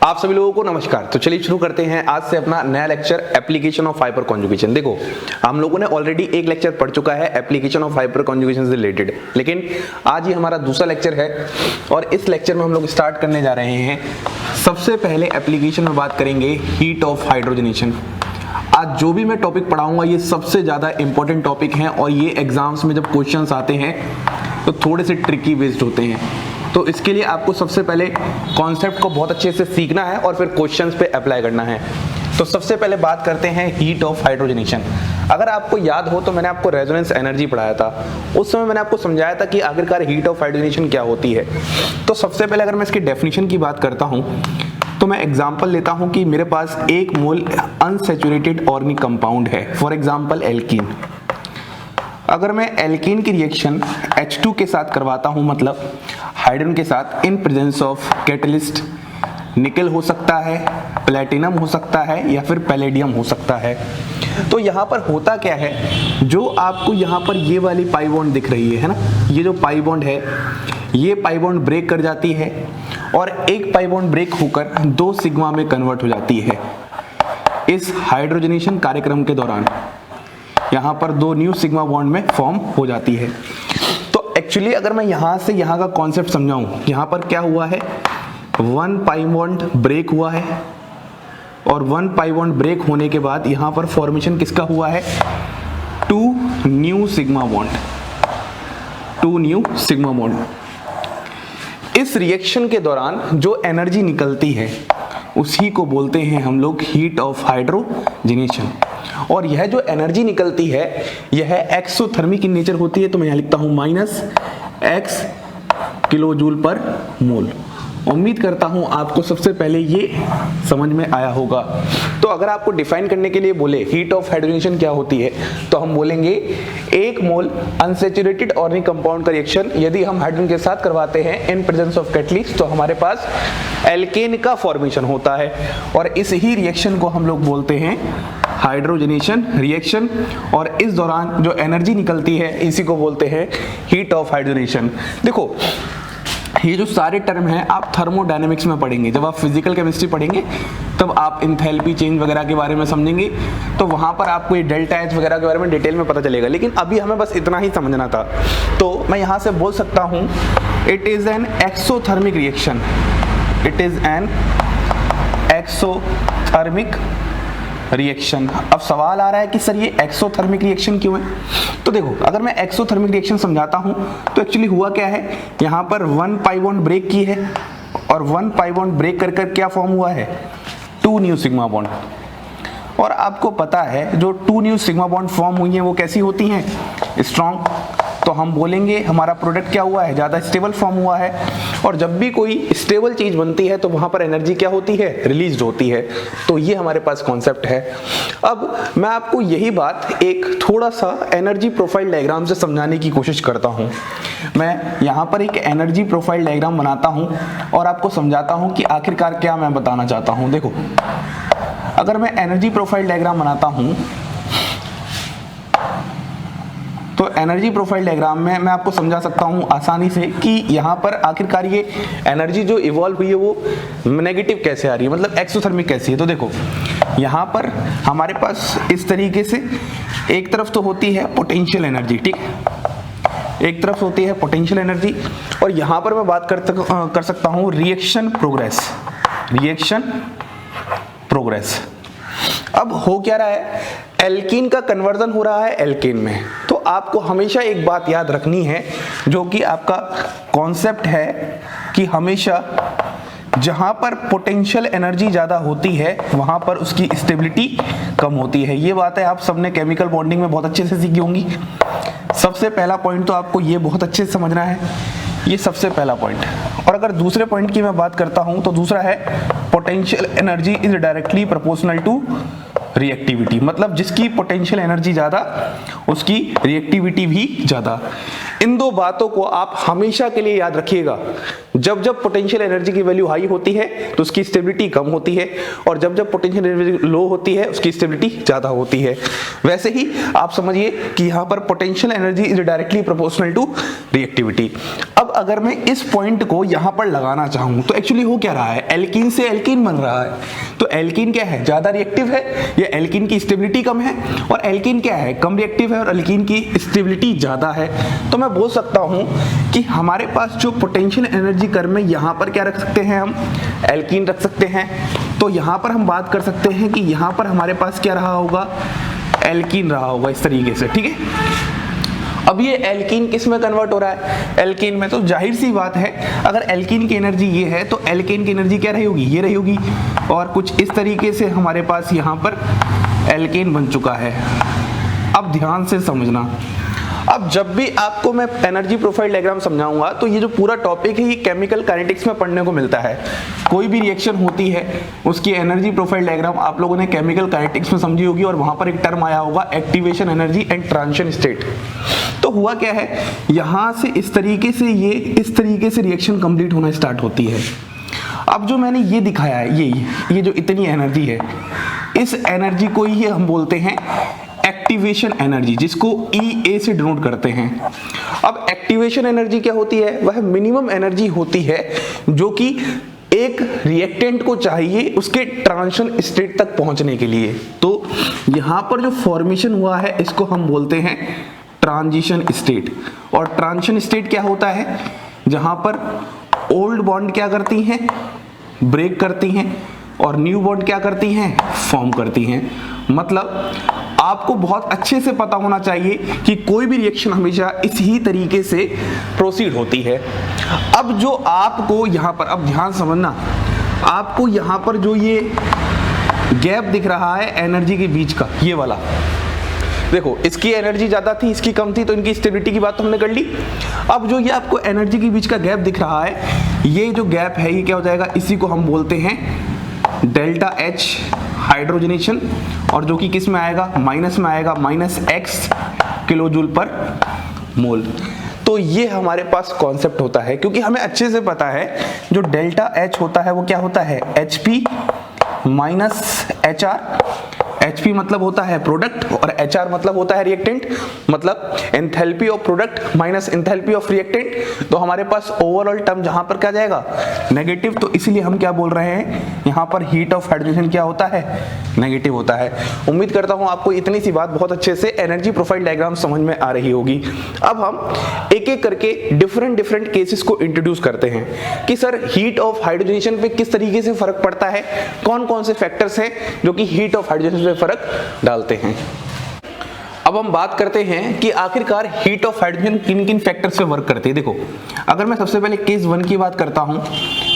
आप सभी लोगों को नमस्कार। तो चलिए शुरू करते हैं आज से अपना नया lecture application of hyper conjugation. देखो, हम लोगों ने ऑलरेडी एक लेक्चर पढ़ चुका है एप्लीकेशन ऑफ हाइपर कॉन्जुगेशन से रिलेटेड, लेकिन आज ही हमारा दूसरा लेक्चर है और इस लेक्चर में हम लोग स्टार्ट करने जा रहे हैं। सबसे पहले एप्लीकेशन में बात करेंगे हीट ऑफ हाइड्रोजनेशन। आज जो भी मैं टॉपिक पढ़ाऊंगा ये सबसे ज्यादा इंपॉर्टेंट टॉपिक हैं और ये एग्जाम्स में जब क्वेश्चंस आते हैं तो थोड़े से ट्रिकी बेस्ड होते हैं। तो इसके लिए आपको सबसे पहले कॉन्सेप्ट को बहुत अच्छे से सीखना है और फिर क्वेश्चंस पे अप्लाई करना है। तो सबसे पहले बात करते हैं हीट ऑफ हाइड्रोजनेशन। अगर आपको याद हो तो मैंने आपको रेजोनेंस एनर्जी पढ़ाया था, उस समय मैंने आपको समझाया था कि आखिरकार हीट ऑफ हाइड्रोजनेशन क्या होती है। तो सबसे पहले अगर मैं इसकी डेफिनेशन की बात करता हूं तो मैं एग्जांपल लेता हूं कि मेरे पास 1 मोल अनसैचुरेटेड ऑर्गेनिक कंपाउंड है, फॉर एग्जांपल एल्कीन। अगर मैं एल्कीन की रिएक्शन H2 के साथ करवाता हूं, मतलब हाइड्रोजन के साथ, इन प्रेजेंस ऑफ कैटलिस्ट, निकल हो सकता है, प्लेटिनम हो सकता है या फिर पैलेडियम हो सकता है। तो यहाँ पर होता क्या है, जो आपको यहाँ पर ये वाली पाई बॉन्ड दिख रही है ना, ये जो पाई बॉन्ड है ये पाई बॉन्ड ब्रेक कर जाती है और एक पाई बॉन्ड ब्रेक होकर 2 सिग्मा में कन्वर्ट हो जाती है। इस हाइड्रोजनेशन कार्यक्रम के दौरान यहाँ पर 2 न्यू सिग्मा बॉन्ड में फॉर्म हो जाती है। तो एक्चुअली अगर मैं यहाँ से यहाँ का कॉन्सेप्ट समझाऊं, यहाँ पर क्या हुआ है, 1 पाई बॉन्ड ब्रेक हुआ है और 1 पाई बॉन्ड ब्रेक होने के बाद यहाँ पर फॉर्मेशन किसका हुआ है, 2 new sigma bond, 2 new sigma bond. इस रिएक्शन के दौरान जो एनर्जी निकलती है उसी को बोलते हैं हम लोग हीट ऑफ हाइड्रोजनेशन। और यह जो एनर्जी निकलती है यह एक्सोथर्मिक इन नेचर होती है। तो मैं यहाँ लिखता हूं -x किलो जूल पर मोल। उम्मीद करता हूं आपको सबसे पहले ये समझ में आया होगा। तो अगर आपको डिफाइन करने के लिए बोले हीट ऑफ हाइड्रोजनेशन क्या होती है तो हम बोलेंगे 1 मोल अनसैचुरेटेड ऑर्गेनिक कंपाउंड का रिएक्शन यदि हम हाइड्रोजन के साथ करवाते हैं इन प्रेजेंस ऑफ कैटलिस्ट तो हमारे पास एल्केन का फॉर्मेशन होता है और इस ही रिएक्शन को हम लोग बोलते हैं हाइड्रोजनेशन रिएक्शन। और इस दौरान जो एनर्जी निकलती है इसी को बोलते हैं हीट ऑफ हाइड्रोजनेशन। देखो, ये जो सारे टर्म हैं आप थर्मोडायनेमिक्स में पढ़ेंगे। जब आप फिजिकल केमिस्ट्री पढ़ेंगे तब आप इंथैल्पी चेंज वगैरह के बारे में समझेंगे, तो वहां पर आपको ये डेल्टा एच वगैरह के बारे में डिटेल में पता चलेगा। लेकिन अभी हमें बस इतना ही समझना था। तो मैं यहां से बोल सकता हूं it is an exothermic reaction, it is an exothermic reaction. अब सवाल आ रहा है कि सर ये एक्सोथर्मिक रिएक्शन क्यों है। तो देखो, अगर मैं एक्सोथर्मिक रिएक्शन समझाता हूं तो एक्चुअली हुआ क्या है, यहां पर 1 पाई बॉन्ड ब्रेक की है और 1 पाई बॉन्ड ब्रेक कर क्या फॉर्म हुआ है, 2 न्यू सिग्मा बॉन्ड। और आपको पता है जो 2 न्यू सिग्मा बॉन्ड फॉर्म हुई हैं वो कैसी होती हैं, स्ट्रॉन्ग। तो हम बोलेंगे हमारा प्रोडक्ट क्या हुआ है, ज़्यादा स्टेबल फॉर्म हुआ है। और जब भी कोई स्टेबल चीज़ बनती है तो वहाँ पर एनर्जी क्या होती है, रिलीज होती है। तो ये हमारे पास कॉन्सेप्ट है। अब मैं आपको यही बात एक थोड़ा सा एनर्जी प्रोफाइल डायग्राम से समझाने की कोशिश करता हूँ। मैं यहाँ पर एक एनर्जी प्रोफाइल डायग्राम बनाता हूँ और आपको समझाता हूँ कि आखिरकार क्या मैं बताना चाहता हूँ। देखो, अगर मैं एनर्जी प्रोफाइल डायग्राम बनाता हूँ तो एनर्जी प्रोफाइल डायग्राम में मैं आपको समझा सकता हूं आसानी से कि यहाँ पर आखिरकार ये एनर्जी जो इवॉल्व हुई है वो नेगेटिव कैसे आ रही है, मतलब एक्सोथर्मिक कैसी है। तो देखो, यहाँ पर हमारे पास इस तरीके से एक तरफ तो होती है पोटेंशियल एनर्जी, ठीक, एक तरफ होती है पोटेंशियल एनर्जी और यहाँ पर मैं बात कर सकता हूँ रिएक्शन प्रोग्रेस, रिएक्शन प्रोग्रेस। अब हो क्या रहा है, एल्कीन का कन्वर्जन हो रहा है एल्केन में। तो आपको हमेशा एक बात याद रखनी है जो कि आपका कॉन्सेप्ट है कि हमेशा जहां पर पोटेंशियल एनर्जी ज्यादा होती है वहां पर उसकी स्टेबिलिटी कम होती है। ये बात है आप सबने केमिकल बॉन्डिंग में बहुत अच्छे से सीखी होंगी। सबसे पहला पॉइंट तो आपको ये बहुत अच्छे से समझना है, ये सबसे पहला पॉइंट। और अगर दूसरे पॉइंट की मैं बात करता हूं तो दूसरा है potential energy is directly proportional to reactivity, मतलब जिसकी पोटेंशियल एनर्जी ज्यादा उसकी रिएक्टिविटी भी ज्यादा। इन दो बातों को आप हमेशा के लिए याद रखिएगा। जब जब पोटेंशियल एनर्जी की वैल्यू हाई होती है तो उसकी स्टेबिलिटी कम होती है, और जब जब पोटेंशियल एनर्जी लो होती है उसकी स्टेबिलिटी ज्यादा होती है। वैसे ही आप समझिए कि यहाँ पर potential energy is directly proportional to reactivity. अब अगर मैं इस पॉइंट को यहाँ पर लगाना चाहूँ तो एक्चुअली हो क्या रहा है, एल्कीन से एल्कीन बन रहा है। तो एल्कीन क्या है, ज्यादा रिएक्टिव है, या एल्कीन की स्टेबिलिटी कम है, और एल्कीन क्या है, कम रिएक्टिव है, और एल्कीन की स्टेबिलिटी ज्यादा है। तो मैं बोल सकता हूं कि हमारे पास जो पोटेंशियल एनर्जी कर्व में यहां पर क्या रख सकते हैं, हम एल्कीन रख सकते हैं। तो यहां पर हम बात कर सकते हैं कि यहां पर हमारे पास क्या रहा होगा, एल्कीन रहा होगा इस तरीके से, ठीक है। अब ये एल्कीन किस में कन्वर्ट हो रहा है, एल्कीन में। तो जाहिर सी बात है, अगर एल्कीन की एनर्जी ये है तो एल्कीन की एनर्जी क्या रही होगी, ये रही होगी, और कुछ इस तरीके से हमारे पास यहाँ पर एल्कीन बन चुका है। अब ध्यान से समझना, अब जब भी आपको मैं एनर्जी प्रोफाइल डायग्राम समझाऊंगा तो ये जो पूरा टॉपिक है ये केमिकल काइनेटिक्स में पढ़ने को मिलता है। कोई भी रिएक्शन होती है उसकी एनर्जी प्रोफाइल डायग्राम आप लोगों ने केमिकल काइनेटिक्स में समझी होगी, और वहां पर एक टर्म आया होगा activation energy and transition state. तो हुआ क्या है, यहां से इस तरीके से रिएक्शन कंप्लीट होना स्टार्ट होती है। अब जो मैंने ये दिखाया है, ये जो इतनी एनर्जी है, इस एनर्जी को ही हम बोलते हैं एक्टिवेशन एनर्जी, जिसको EA से डिनोट करते हैं। अब एक्टिवेशन एनर्जी क्या होती है, वह मिनिमम एनर्जी होती है जो कि एक रिएक्टेंट को चाहिए उसके ट्रांजिशन स्टेट तक पहुंचने के लिए। तो यहां पर जो फॉर्मेशन हुआ है इसको हम बोलते हैं ट्रांजिशन स्टेट। और ट्रांजिशन स्टेट क्या होता है, जहां पर ओल्ड बॉन्ड क्या करती हैं, ब्रेक करती हैं, और न्यू बॉन्ड क्या करती हैं, फॉर्म करती हैं। मतलब आपको बहुत अच्छे से पता होना चाहिए कि कोई भी रिएक्शन हमेशा इसी तरीके से प्रोसीड होती है। अब जो आपको यहाँ पर, अब ध्यान समझना, आपको यहाँ पर जो ये गैप दिख रहा है एनर्जी के बीच का, ये वाला देखो, इसकी एनर्जी ज्यादा थी, इसकी कम थी, तो इनकी स्टेबिलिटी की बात तो हमने कर ली। अब जो ये आपको एनर्जी के बीच का गैप दिख रहा है, ये जो गैप है ये क्या हो जाएगा, इसी को हम बोलते हैं डेल्टा H हाइड्रोजनेशन, और जो कि किस में आएगा, माइनस में आएगा, -x किलोजूल पर मोल। तो ये हमारे पास कॉन्सेप्ट होता है, क्योंकि हमें अच्छे से पता है जो डेल्टा H होता है वो क्या होता है, HP माइनस HR। HP मतलब होता है प्रोडक्ट, और HR मतलब होता है रिएक्टेंट, मतलब enthalpy of product minus enthalpy of reactant. तो हमारे पास ओवरऑल टर्म जहां पर क्या जाएगा, नेगेटिव। तो इसलिए हम क्या बोल रहे हैं, यहां पर हीट ऑफ हाइड्रोजन क्या होता है, नेगेटिव होता है। उम्मीद करता हूं आपको इतनी सी बात बहुत अच्छे से एनर्जी प्रोफाइल डायग्राम समझ में आ रही होगी। अब हम एक एक करके डिफरेंट केसेस को इंट्रोड्यूस करते हैं कि सर हीट ऑफ हाइड्रोजनेशन पे किस तरीके से फर्क पड़ता है, कौन कौन से फैक्टर्स हैं जो कि हीट ऑफ हाइड्रोजन पे फर्क डालते हैं। अब हम बात करते हैं कि आखिरकार हीट ऑफ हाइड्रोजन किन किन फैक्टर से वर्क करती है। देखो, अगर मैं सबसे पहले केस 1 की बात करता हूं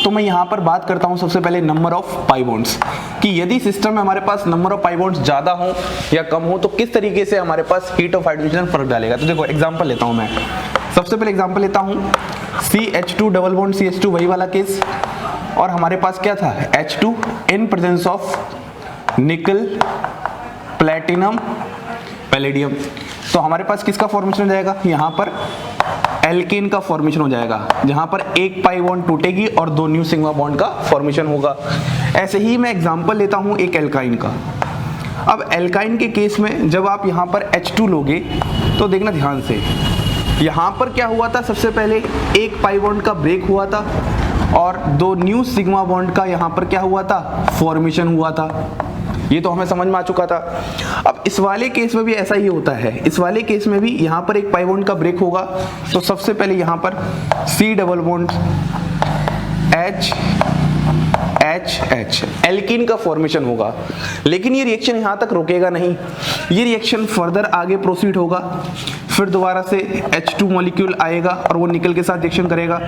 तो मैं यहां पर बात करता हूं सबसे पहले नंबर ऑफ पाई बॉन्ड्स, कि यदि सिस्टम में हमारे पास नंबर ऑफ पाई बॉन्ड्स ज्यादा हो या कम हो तो किस तरीके से हमारे पास हीट ऑफ हाइड्रोजन फर्क डालेगा। तो देखो एग्जांपल लेता हूं मैं, सबसे पहले एग्जांपल लेता हूं CH2 डबल बॉन्ड CH2, वही वाला केस, और हमारे पास क्या था, H2 इन प्रेजेंस ऑफ निकल, प्लेटिनम, पैलेडियम। तो हमारे पास किसका फॉर्मेशन हो जाएगा, यहाँ पर एल्केन का फॉर्मेशन हो जाएगा, जहां पर एक पाई बॉन्ड टूटेगी और 2 न्यू सिग्मा बॉन्ड का फॉर्मेशन होगा। ऐसे ही मैं एग्जांपल लेता हूं एक एल्काइन का। अब एल्काइन के केस में जब आप यहाँ पर H2 लोगे तो देखना ध्यान से, यहाँ पर क्या हुआ था, सबसे पहले एक पाई बॉन्ड का ब्रेक हुआ था और 2 न्यू सिग्मा बॉन्ड का यहाँ पर क्या हुआ था, फॉर्मेशन हुआ था। ये तो हमें समझ में आ चुका था। अब इस वाले केस में भी ऐसा ही होता है, इस वाले केस में भी यहाँ पर एक पाई बॉन्ड का ब्रेक होगा तो सबसे पहले यहाँ पर C double bond H H H alkene का फॉर्मेशन होगा। लेकिन ये रिएक्शन यहाँ तक रुकेगा नहीं, ये रिएक्शन फर्दर आगे प्रोसीड होगा, फिर दोबारा से H2 मॉलिक्यूल आएगा और वो निकल के साथ रिएक्शन करेगा।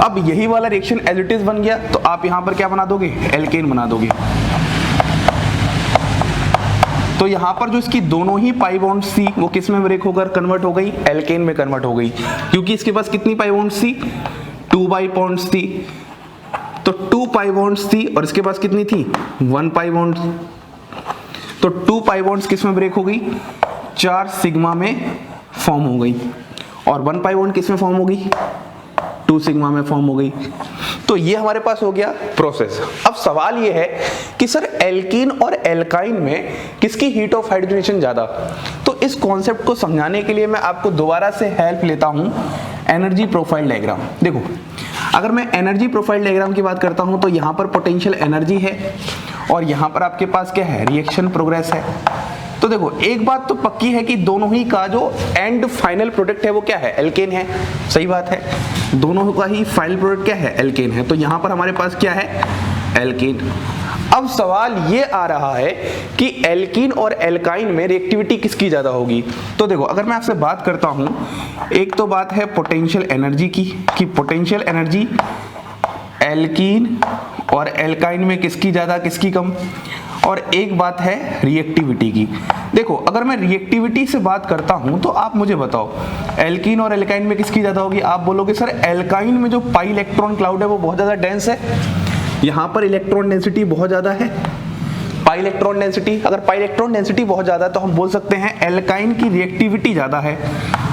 अब यही वाला रिएक्शन एज इट इज बन गया तो आप यहाँ पर क्या बना दोगे, एल्केन बना दोगे। तो यहाँ पर जो इसकी दोनों ही पाई बॉन्ड्स थी वो किस में ब्रेक होकर कन्वर्ट हो गई, एल्केन में कन्वर्ट हो गई, क्योंकि इसके पास कितनी पाई बॉन्ड्स थी, 2 पाई बॉन्ड्स थी। तो 2 पाई बॉन्ड्स थी और इसके पास कितनी थी, 1 पाई बॉन्ड। तो 2 पाई बॉन्ड्स किस में ब्रेक हो गई, 4 सिग्मा में फॉर्म हो गई। और 1 पाई बॉन्ड किस में फॉर्म होगी, 2 सिग्मा में फॉर्म हो गई। तो ये हमारे पास हो गया प्रोसेस। अब सवाल ये है कि सर एल्कीन और एल्काइन में किसकी हीट ऑफ हाइड्रोजनेशन ज्यादा। तो इस कॉन्सेप्ट को समझाने के लिए मैं आपको दोबारा से हेल्प लेता हूं एनर्जी प्रोफाइल डायग्राम। देखो, अगर मैं एनर्जी प्रोफाइल डायग्राम की बात करता हूं तो यहां पर पोटेंशियल एनर्जी है और यहां पर आपके पास क्या है, रिएक्शन प्रोग्रेस है। तो देखो, एक बात तो पक्की है कि दोनों ही का जो एंड फाइनल प्रोडक्ट है वो क्या है, एल्केन है। सही बात है, दोनों का ही फाइनल प्रोडक्ट क्या है, एल्केन है। तो यहां पर हमारे पास क्या है, एल्केन। अब सवाल ये आ रहा है कि एल्कीन और एल्काइन में रिएक्टिविटी किसकी ज्यादा होगी। तो देखो, अगर मैं आपसे बात करता हूं, एक तो बात है पोटेंशियल एनर्जी की, कि पोटेंशियल एनर्जी एल्कीन और एल्काइन में किसकी ज्यादा किसकी कम, और एक बात है रिएक्टिविटी की। देखो, अगर मैं रिएक्टिविटी से बात करता हूं तो आप मुझे बताओ एल्कीन और एल्काइन में किसकी ज्यादा होगी। आप बोलोगे सर एल्काइन में जो पाई इलेक्ट्रॉन क्लाउड है वो बहुत ज्यादा डेंस है, यहां पर इलेक्ट्रॉन डेंसिटी बहुत ज्यादा है, पाई इलेक्ट्रॉन डेंसिटी। अगर पाई इलेक्ट्रॉन डेंसिटी बहुत ज्यादा है तो हम बोल सकते हैं एल्काइन की रिएक्टिविटी ज्यादा है,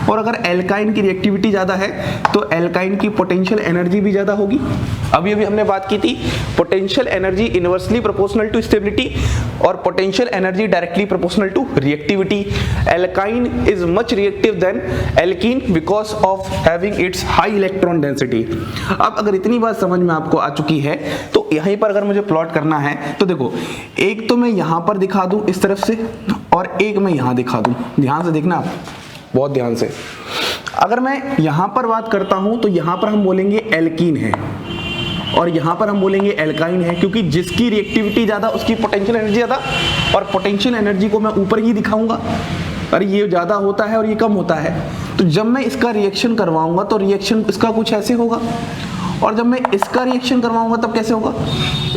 और अगर एल्काइन की रिएक्टिविटी ज्यादा है तो एल्काइन की पोटेंशियल एनर्जी भी ज्यादा होगी। अभी हमने बात की थी potential energy inversely proportional to stability और potential energy directly proportional to reactivity. Alkyne is much reactive than alkene because of having its high electron density. अब अगर इतनी बात समझ में आपको आ चुकी है तो यहीं पर अगर मुझे प्लॉट करना है तो देखो, एक तो मैं यहां पर दिखा दूं इस तरफ से और एक मैं यहां दिखा दूं। ध्यान से देखना आप, बहुत ध्यान से। अगर मैं यहां पर बात करता हूं तो यहां पर हम बोलेंगे एल्कीन है और यहां पर हम बोलेंगे एल्काइन है, क्योंकि जिसकी रिएक्टिविटी ज्यादा उसकी पोटेंशियल एनर्जी ज्यादा, और पोटेंशियल एनर्जी को मैं ऊपर ही दिखाऊंगा, अरे ये ज्यादा होता है और ये कम होता है। तो जब मैं इसका रिएक्शन करवाऊंगा तो रिएक्शन इसका कुछ ऐसे होगा, और जब मैं इसका रिएक्शन करवाऊंगा तब कैसे होगा,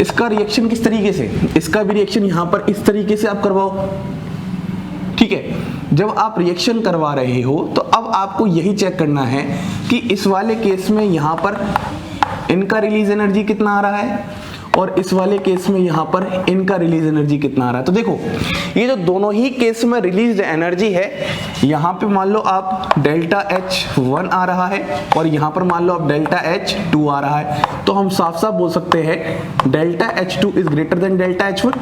इसका रिएक्शन किस तरीके से, इसका भी रिएक्शन यहां पर इस तरीके से आप करवाओ। ठीक है, जब आप रिएक्शन करवा रहे हो तो अब आपको यही चेक करना है कि इस वाले केस में यहां पर इनका रिलीज एनर्जी कितना आ रहा है और इस वाले केस में यहां पर इनका रिलीज एनर्जी कितना आ रहा है। तो देखो, ये जो दोनों ही केस में रिलीज एनर्जी है, यहां पे मान लो आप डेल्टा H1 आ रहा है और यहां पर मान लो आप डेल्टा H2 आ रहा है, तो हम साफ साफ बोल सकते हैं delta H2 is greater than delta H1,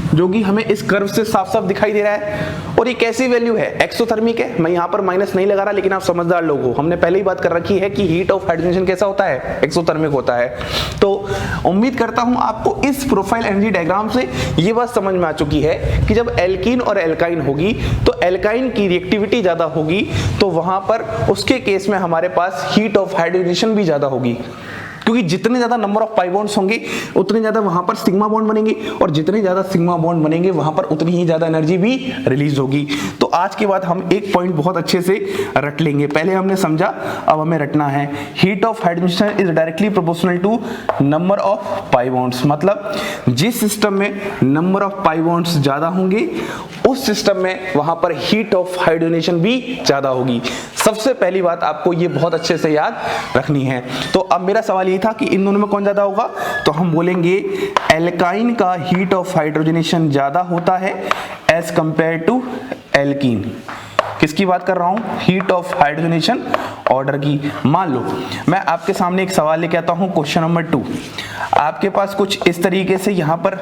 जो कि हमें इस कर्व से साफ साफ दिखाई दे रहा है। और ये कैसी वैल्यू है, एक्सोथर्मिक है। मैं यहाँ पर माइनस नहीं लगा रहा, लेकिन आप समझदार लोग हो, हमने पहले ही बात कर रखी है कि हीट ऑफ हाइड्रोजनेशन कैसा होता है, एक्सोथर्मिक होता है। तो उम्मीद करता हूं आपको इस प्रोफाइल एनर्जी डायग्राम से ये बात समझ में आ चुकी है कि जब एल्कीन और एल्काइन होगी तो एल्काइन की रिएक्टिविटी ज्यादा होगी, तो वहां पर उसके केस में हमारे पास हीट ऑफ हाइड्रोजनेशन भी ज्यादा होगी, क्योंकि जितने ज्यादा नंबर ऑफ पाई बॉन्ड्स होंगे उतने ज्यादा वहां पर सिग्मा बॉन्ड बनेंगे, और जितने ज्यादा सिग्मा बॉन्ड बनेंगे वहां पर उतनी ही ज्यादा एनर्जी भी रिलीज होगी। तो आज के बाद हम एक पॉइंट बहुत अच्छे से रट लेंगे। पहले हमने समझा, अब हमें रटना है। Heat of hydrogenation is directly proportional to number of pi bonds, मतलब जिस सिस्टम में नंबर ऑफ पाई बॉन्ड्स ज्यादा होंगे उस सिस्टम में वहां पर हीट ऑफ हाइड्रोजनेशन भी ज्यादा होगी। सबसे पहली बात आपको ये बहुत अच्छे से याद रखनी है। तो अब मेरा सवाल ये था कि इन दोनों में कौन ज्यादा होगा, तो हम बोलेंगे एल्काइन का हीट ऑफ हाइड्रोजनेशन ज्यादा होता है एज कंपेयर टू एल्कीन। किसकी बात कर रहा हूं, हीट ऑफ हाइड्रोजनेशन ऑर्डर की। मान लो मैं आपके सामने एक सवाल लेके आता हूं, क्वेश्चन नंबर 2। आपके पास कुछ इस तरीके से यहां पर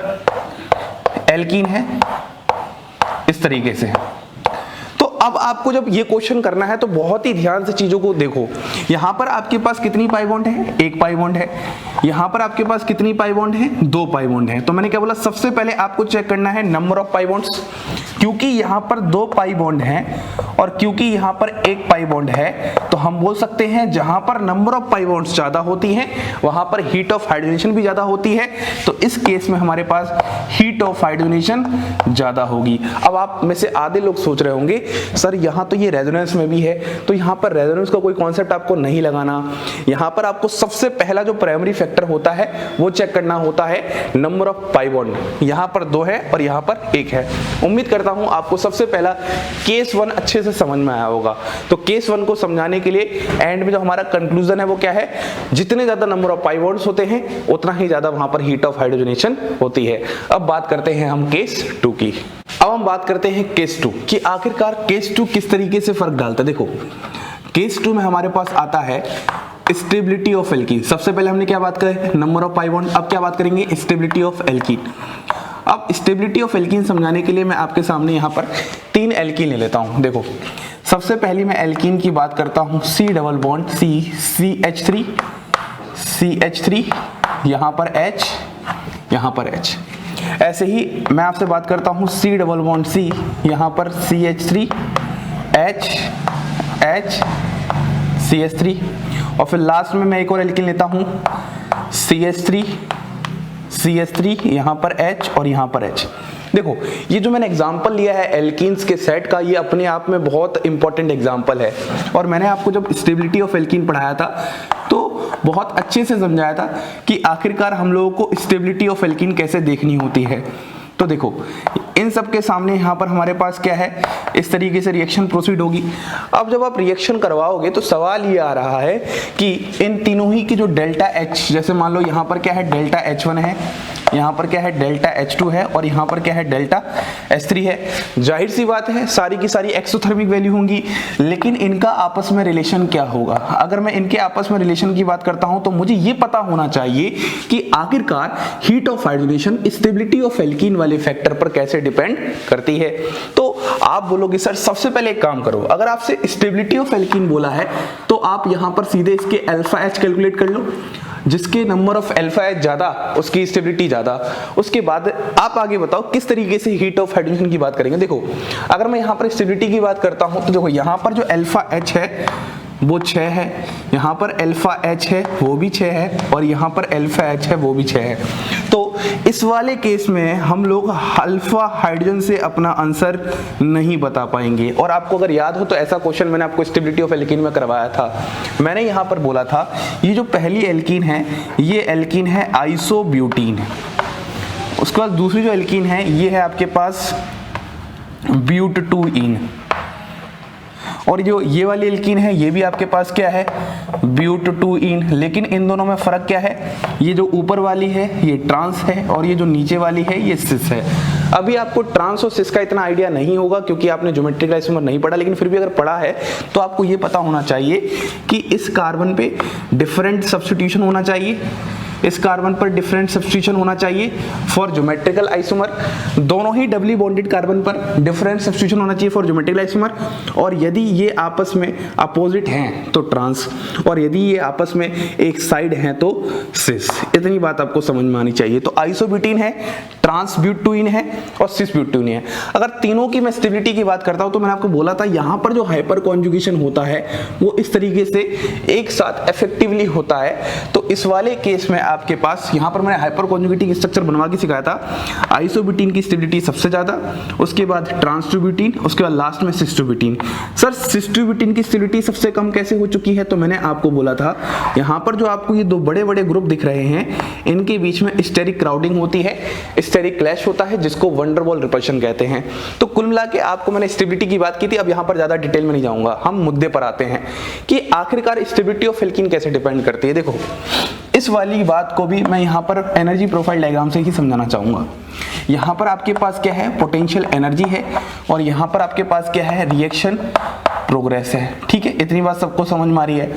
एल्कीन है, इस तरीके से। तो अब आपको जब ये क्वेश्चन करना है तो बहुत ही ध्यान से चीजों को देखो। यहां पर आपके पास कितनी पाई बॉन्ड है, 1 पाई बॉन्ड है। यहां पर आपके पास कितनी पाई बॉन्ड है, 2 पाई बॉन्ड है। तो मैंने क्या बोला, सबसे पहले आपको चेक करना है नंबर ऑफ पाई बॉन्ड्स, क्योंकि यहां पर 2 पाई बॉन्ड है और क्योंकि यहां पर 1 पाई बॉन्ड है, तो हम बोल सकते हैं जहां पर नंबर ऑफ पाई बॉन्ड्स ज्यादा होती हैं वहां पर हीट ऑफ हाइड्रोजनेशन भी ज्यादा होती है। तो इस केस में हमारे पास हीट ऑफ हाइड्रोजनेशन ज्यादा होगी। अब आप में से आधे लोग सोच रहे होंगे सर यहां तो ये रेजोनेंस में भी है, तो यहां पर रेजोनेंस का कोई कॉन्सेप्ट आपको नहीं लगाना। यहां पर आपको सबसे पहला जो प्राइमरी फैक्टर होता है वो चेक करना होता है नंबर ऑफ पाई बॉन्ड। यहां पर 2 है और यहां पर 1 है। उम्मीद करता हूं आपको सबसे पहला केस 1 अच्छे से समझ में आया होगा। तो केस 1 को समझाने के लिए एंड में जो हमारा कंक्लूजन है वो क्या है, जितने ज्यादा नंबर ऑफ पाई बॉन्ड्स होते हैं उतना ही ज्यादा वहां पर हीट ऑफ हाइड्रोजनेशन होती है। अब बात करते हैं हम केस 2 की। अब हम बात करते हैं केस 2 कि आखिरकार केस 2 किस तरीके से फर्क डालता है। देखो, केस 2 में हमारे पास आता है स्टेबिलिटी ऑफ एल्कीन। सबसे पहले हमने क्या बात करी, नंबर ऑफ पाई बॉन्ड। अब क्या बात करेंगे, स्टेबिलिटी ऑफ एल्कीन। अब स्टेबिलिटी ऑफ एल्कीन समझाने के लिए मैं आपके सामने यहाँ पर 3 एल्कीन ले लेता हूँ। देखो सबसे पहली मैं एल्कीन की बात करता हूँ, C डबल बॉन्ड CH3, यहाँ पर H, यहाँ पर H। ऐसे ही मैं आपसे बात करता हूँ C डबल बॉन्ड C, यहाँ पर CH3 H CH3, और फिर लास्ट में मैं एक और एल्कीन लेता हूँ CH3 यहाँ पर H और यहाँ पर H। देखो ये जो मैंने एग्जांपल लिया है एल्कीन्स के सेट का, ये अपने आप में बहुत इंपॉर्टेंट एग्जांपल है। और मैंने आपको जब स्टेबिलिटी ऑफ एल्कीन पढ़ाया था तो बहुत अच्छे से समझाया था कि आखिरकार हम लोगों को स्टेबिलिटी ऑफ एल्कीन कैसे देखनी होती है। तो देखो इन सब के सामने यहाँ पर हमारे पास क्या है, इस तरीके से रिएक्शन प्रोसीड होगी। अब जब आप रिएक्शन करवाओगे तो सवाल ये आ रहा है कि इन तीनों ही की जो डेल्टा H, जैसे मान लो यहाँ पर क्या है डेल्टा H1 है, यहाँ पर क्या है डेल्टा H2 है और यहाँ पर क्या है डेल्टा H3 है। जाहिर सी बात है सारी की सारी एक्सोथर्मिक वैल्यू होंगी, लेकिन इनका आपस में रिलेशन क्या होगा। अगर मैं इनके आपस में रिलेशन की बात करता हूं तो मुझे ये पता होना चाहिए कि आखिरकार heat of hydrogenation stability of alkene वाले फैक्टर पर कैसे डिपेंड करती है। तो आप बोलोगे सर सबसे पहले एक काम करो, अगर आपसे स्टेबिलिटी ऑफ एल्कीन बोला है तो आप यहां पर सीधे इसके अल्फा H कैलकुलेट कर लो, जिसके नंबर ऑफ अल्फा H ज्यादा उसकी स्टेबिलिटी ज्यादा। उसके बाद आप आगे बताओ किस तरीके से हीट ऑफ हाइड्रोजन की बात करेंगे। देखो अगर मैं यहाँ पर स्टेबिलिटी की बात करता हूँ तो देखो यहाँ पर जो अल्फा H है वो 6 है, यहाँ पर अल्फा H है वो भी 6 है, और यहाँ पर अल्फा H है वो भी 6 है। तो इस वाले केस में हम लोग अल्फा हाइड्रोजन से अपना आंसर नहीं बता पाएंगे। और आपको अगर याद हो तो ऐसा क्वेश्चन मैंने आपको स्टेबिलिटी ऑफ एल्कीन में करवाया था। मैंने यहाँ पर बोला था ये जो पहली एल्कीन है ये एल्कीन है आइसोब्यूटीन, उसके बाद दूसरी जो एल्कीन है ये है आपके पास ब्यूट-2-ईन, और जो ये वाली एल्कीन है ये भी आपके पास क्या है ब्यूट-2-ईन। लेकिन इन दोनों में फर्क क्या है, ये जो ऊपर वाली है ये ट्रांस है और ये जो नीचे वाली है ये सिस है। अभी आपको ट्रांस और सिस का इतना आइडिया नहीं होगा क्योंकि आपने ज्योमेट्रिकल आइसोमर नहीं पढ़ा, लेकिन फिर भी अगर पढ़ा है तो आपको ये पता होना चाहिए कि इस कार्बन पे डिफरेंट सब्स्टिट्यूशन होना चाहिए, इस कार्बन पर डिफरेंट सब्स्टिट्यूशन होना चाहिए फॉर ज्योमेट्रिकल आइसोमर। दोनों ही डबली बॉन्डेड कार्बन पर डिफरेंट सब्स्टिट्यूशन होना चाहिए फॉर ज्योमेट्रिकल आइसोमर। और यदि ये आपस में अपोजिट हैं तो ट्रांस, और यदि ये आपस में एक साइड हैं तो सिस। इतनी बात आपको समझ में आनी चाहिए। तो आइसोब्यूटीन है, ट्रांस ब्यूट-2-ईन है और सिस ब्यूट-2-ईन है। अगर तीनों की मैं स्टेबिलिटी की बात करता हूं तो मैंने आपको बोला था यहाँ पर जो हाइपर कॉन्जुगेशन होता है वो इस तरीके से एक साथ इफेक्टिवली होता है। तो इस वाले केस में आपके पास यहाँ पर मैंने हाइपर कॉन्जुगेटिंग स्ट्रक्चर बनवा के सिखाया था। आइसोब्यूटीन की स्टेबिलिटी सबसे ज्यादा, उसके बाद ट्रांस-2-ब्यूटीन, उसके बाद लास्ट में सिस-2-ब्यूटीन। सर सिस-2-ब्यूटीन की स्टेबिलिटी सबसे कम कैसे हो चुकी है, तो मैंने आपको बोला था यहाँ पर जो आपको ये दो बड़े बड़े ग्रुप दिख रहे हैं इनके बीच में स्टेरिक क्राउडिंग होती है, स्टेरिक क्लैश होता है जिसको वंडर वॉल रिपल्शन कहते हैं। तो कुल मिला के आपको मैंने स्टेबिलिटी की बात की थी। अब यहाँ पर ज्यादा डिटेल में नहीं जाऊंगा, हम मुद्दे पर आते हैं कि आखिरकार स्टेबिलिटी ऑफ एल्कीन कैसे डिपेंड करती है। देखो इस वाली बात को भी मैं यहाँ पर एनर्जी प्रोफाइल डायग्राम से ही समझाना चाहूंगा। यहाँ पर आपके पास क्या है पोटेंशियल एनर्जी है और यहाँ पर आपके पास क्या है रिएक्शन प्रोग्रेस है। ठीक है, इतनी बात सबको समझ में आ रही है।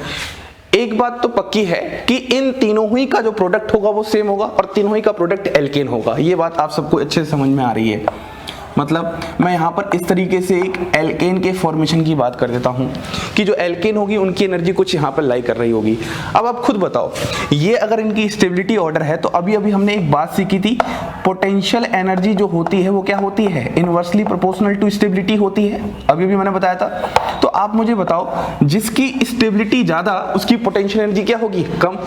एक बात तो पक्की है कि इन तीनों ही का जो प्रोडक्ट होगा वो सेम होगा और तीनों ही का प्रोडक्ट एल्केन होगा। ये बात आप सबको अच्छे से समझ में आ रही है। मतलब मैं यहाँ पर इस तरीके से एक एल्केन के फॉर्मेशन की बात कर देता हूँ कि जो एल्केन होगी उनकी एनर्जी कुछ यहाँ पर लाई कर रही होगी। अब आप खुद बताओ, ये अगर इनकी स्टेबिलिटी ऑर्डर है तो अभी अभी हमने एक बात सीखी थी, पोटेंशियल एनर्जी जो होती है वो क्या होती है, इनवर्सली प्रोपोर्शनल टू स्टेबिलिटी होती है। अभी भी मैंने बताया था। तो आप मुझे बताओ जिसकी स्टेबिलिटी ज्यादा उसकी पोटेंशियल एनर्जी क्या होगी, कम।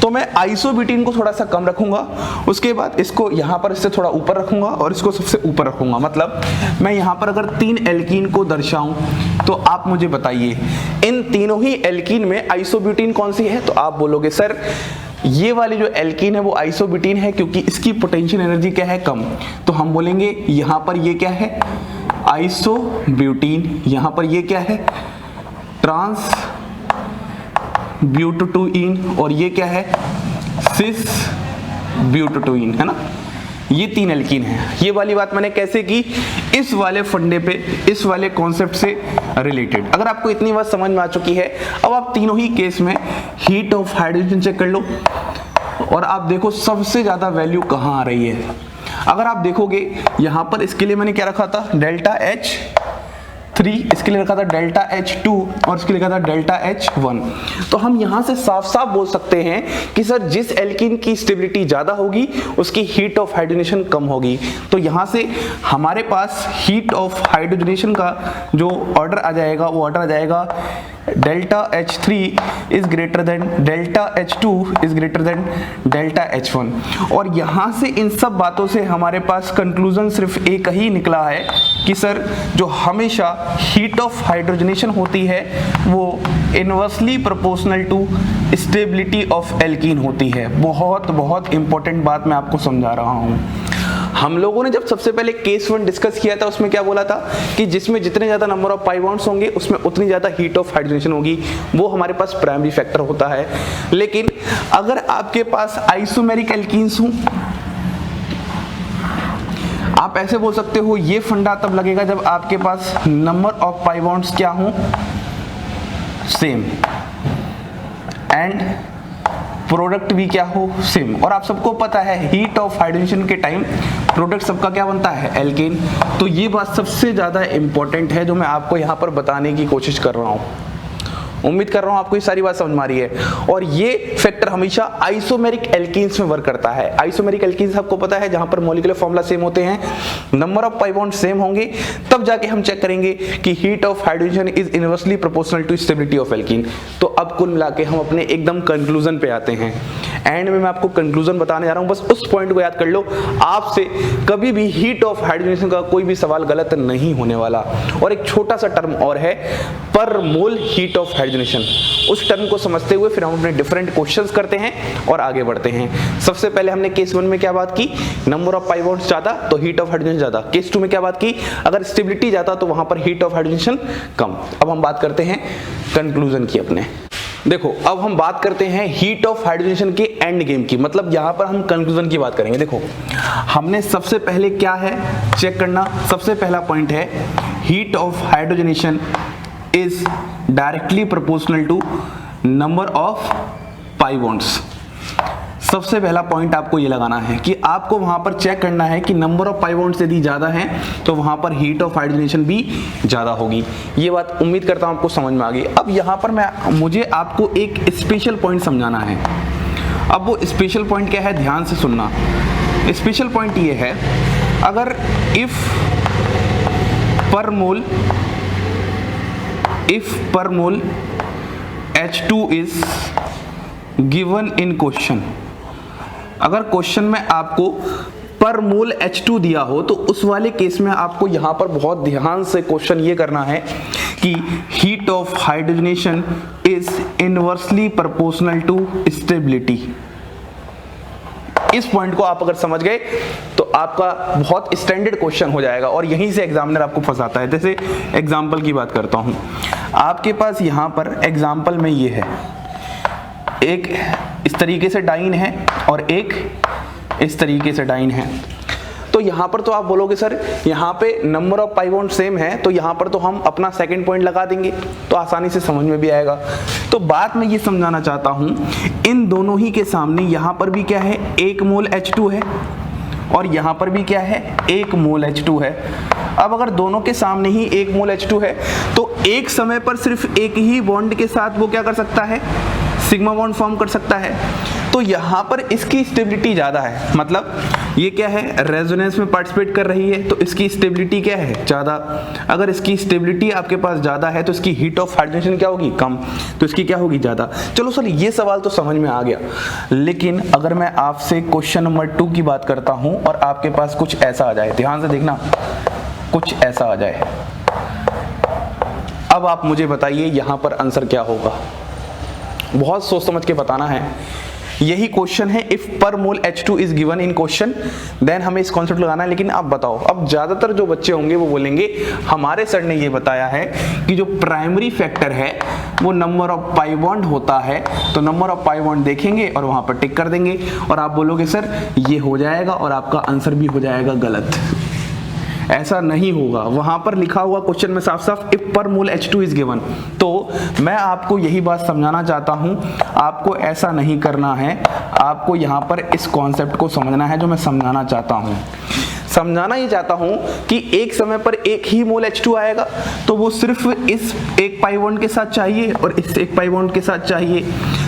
तो मैं आइसोब्यूटीन को थोड़ा सा कम रखूंगा, उसके बाद इसको यहाँ पर इससे थोड़ा ऊपर रखूंगा और इसको सबसे ऊपर रखूंगा। मतलब मैं यहाँ पर अगर 3 एल्कीन को दर्शाऊं तो आप मुझे बताइए इन तीनों ही एल्कीन में आइसोब्यूटीन कौन सी है। तो आप बोलोगे सर ये वाली जो एल्कीन है वो आइसोब्यूटीन है क्योंकि इसकी पोटेंशियल एनर्जी क्या है, कम। तो हम बोलेंगे यहाँ पर ये क्या है आइसोब्यूटीन, यहाँ पर ये क्या है ट्रांस ब्यूट-2-ईन और ये क्या है सिस ब्यूट-2-ईन, है ना। ये 3 एल्कीन है। ये वाली बात मैंने कैसे की, इस वाले फंडे पे, इस वाले कॉन्सेप्ट से रिलेटेड। अगर आपको इतनी बात समझ में आ चुकी है, अब आप तीनों ही केस में हीट ऑफ हाइड्रोजन चेक कर लो और आप देखो सबसे ज्यादा वैल्यू कहां आ रही है। अगर आप देखोगे यहां पर इसके लिए मैंने क्या रखा था, डेल्टा H3, इसके लिए रखा था डेल्टा H2 और इसके लिए रखा था डेल्टा H1। तो हम यहां से साफ साफ बोल सकते हैं कि सर जिस एल्कीन की स्टेबिलिटी ज्यादा होगी उसकी हीट ऑफ हाइड्रोजनेशन कम होगी। तो यहां से हमारे पास हीट ऑफ हाइड्रोजनेशन का जो ऑर्डर आ जाएगा वो ऑर्डर आ जाएगा delta H3 is greater than delta H2 is greater than delta H1। और यहां से इन सब बातों से हमारे पास कंक्लूजन सिर्फ एक ही निकला है कि सर जो हमेशा हीट ऑफ हाइड्रोजनेशन होती है वो inversely proportional to stability of alkene होती है। बहुत बहुत इंपॉर्टेंट बात मैं आपको समझा रहा हूं। हम लोगों ने जब सबसे पहले केस 1 डिस्कस किया था उसमें क्या बोला था कि जिसमें जितने ज्यादा नंबर ऑफ पाई बॉन्ड्स होंगे उसमें उतनी ज्यादा हीट ऑफ हाइड्रोजनेशन होगी, वो हमारे पास प्राइमरी फैक्टर होता है। लेकिन अगर आपके पास आइसोमेरिक एल्कीन्स हो, आप ऐसे बोल सकते हो ये फंडा तब लगेगा जब आपके पास नंबर ऑफ पाई बॉन्ड्स क्या हो, सेम, एंड प्रोडक्ट भी क्या हो, सेम। और आप सबको पता है हीट ऑफ हाइड्रोजनेशन के टाइम प्रोडक्ट सबका क्या बनता है, एल्केन। तो ये बात सबसे ज्यादा इंपॉर्टेंट है जो मैं आपको यहाँ पर बताने की कोशिश कर रहा हूँ। उम्मीद कर रहा हूं आपको ये सारी बात समझ में आ रही है। और ये फैक्टर हमेशा आइसोमेरिक एल्कीन्स में वर्क करता है। आइसोमेरिक एल्कीन्स आपको पता है जहां पर मॉलिक्यूलर फॉर्मूला सेम होते हैं, number of pi bond same होंगे, तब जाके हम चेक करेंगे कि heat of hydrogen is inversely proportional to stability of alkene. तो अब कुल मिला के हम अपने एकदम कंक्लूजन पे आते हैं। एंड में मैं आपको कंक्लूजन बताने जा रहा हूं, बस उस पॉइंट को याद कर लो। आपसे कभी भी हीट ऑफ हाइड्रोजनेशन का कोई भी सवाल गलत नहीं होने वाला। और एक छोटा सा टर्म और है, पर मोल हीट ऑफ हाइड्रोजनेशन। उस टर्म को समझते हुए फिर हम अपने डिफरेंट क्वेश्चंस करते हैं और आगे बढ़ते हैं। सबसे पहले हमने केस 1 में क्या बात की, नंबर ऑफ पाई बॉन्ड्स ज्यादा तो हीट ऑफ हाइड्रोजन ज्यादा। केस 2 में क्या बात की, अगर स्टेबिलिटी ज्यादा तो वहां पर हीट ऑफ हाइड्रोजन कम। अब हम बात करते हैं कंक्लूजन की अपने। देखो अब हम बात करते हैं हीट ऑफ हाइड्रोजनेशन के एंड गेम की, मतलब यहां पर हम कंक्लूजन की बात करेंगे। देखो हमने सबसे पहले क्या है चेक करना, सबसे पहला पॉइंट है heat of hydrogenation is directly proportional to number of pi bonds. सबसे पहला पॉइंट आपको ये लगाना है कि आपको वहां पर चेक करना है कि नंबर ऑफ पाई बॉन्ड्स यदि ज्यादा हैं तो वहां पर हीट ऑफ हाइड्रोजनेशन भी ज्यादा होगी। ये बात उम्मीद करता हूं आपको समझ में आ गई। अब यहां पर मुझे आपको एक स्पेशल पॉइंट समझाना है। अब वो स्पेशल पॉइंट क्या है, ध्यान से सुनना। स्पेशल पॉइंट ये है, अगर if per mole H2 is given in question, अगर क्वेश्चन में आपको पर मोल H2 दिया हो तो उस वाले केस में आपको यहां पर बहुत ध्यान से क्वेश्चन ये करना है कि heat of hydrogenation is inversely proportional to stability. इस पॉइंट को आप अगर समझ गए तो आपका बहुत स्टैंडर्ड क्वेश्चन हो जाएगा और यहीं से एग्जामिनर आपको फंसाता है। जैसे एग्जांपल की बात करता हूं, आपके पास यहां पर एग्जांपल में ये है, एक इस तरीके से डाइन है और एक इस तरीके से डाइन है। तो यहां पर तो आप बोलोगे सर यहां पे number of pi bond same है तो यहां पर तो हम अपना सेकंड पॉइंट लगा देंगे तो आसानी से समझ में भी आएगा। तो बात मैं ये समझाना चाहता हूं, इन दोनों ही के सामने यहां पर भी क्या है, 1 मोल H2 है और यहां पर भी क्या है, 1 मोल H2 है। अब अगर दोनों के सामने ही 1 मोल H2 है तो एक समय पर सिर्फ एक ही बॉन्ड के साथ वो क्या कर सकता है, सिग्मा बॉन्ड फॉर्म कर सकता है। तो यहां पर इसकी स्टेबिलिटी ज्यादा है, मतलब ये क्या है, रेजोनेंस में पार्टिसिपेट कर रही है तो इसकी स्टेबिलिटी क्या है, ज्यादा। अगर इसकी स्टेबिलिटी आपके पास ज्यादा है तो इसकी हीट ऑफ हाइड्रोजनेशन क्या होगी, कम, तो इसकी क्या होगी, ज्यादा। चलो सर ये सवाल तो समझ में आ गया, लेकिन अगर मैं आपसे क्वेश्चन नंबर 2 की बात करता हूं और आपके पास कुछ ऐसा आ जाए, ध्यान से देखना, कुछ ऐसा आ जाए, अब आप मुझे बताइए यहां पर आंसर क्या होगा। बहुत सोच समझ के बताना है। यही क्वेश्चन है, if per mole H2 is given in question then हमें इस कॉन्सेप्ट लगाना है। लेकिन आप बताओ, अब ज्यादातर जो बच्चे होंगे वो बोलेंगे हमारे सर ने ये बताया है कि जो प्राइमरी फैक्टर है वो नंबर ऑफ पाई बॉन्ड होता है, तो नंबर ऑफ पाई बॉन्ड देखेंगे और वहां पर टिक कर देंगे और आप बोलोगे सर ये हो जाएगा और आपका आंसर भी हो जाएगा गलत। ऐसा नहीं होगा, वहां पर लिखा हुआ क्वेश्चन में साफ साफ if per mole H2 is given. तो मैं आपको यही बात समझाना चाहता हूं, आपको ऐसा नहीं करना है, आपको यहां पर इस कॉन्सेप्ट को समझना है जो मैं समझाना चाहता हूं। समझाना ये चाहता हूं कि एक समय पर एक ही मोल H2 आएगा तो वो सिर्फ इस एक पाई बॉन्ड के साथ चाहिए और इस एक पाई बॉन्ड के साथ चाहिए।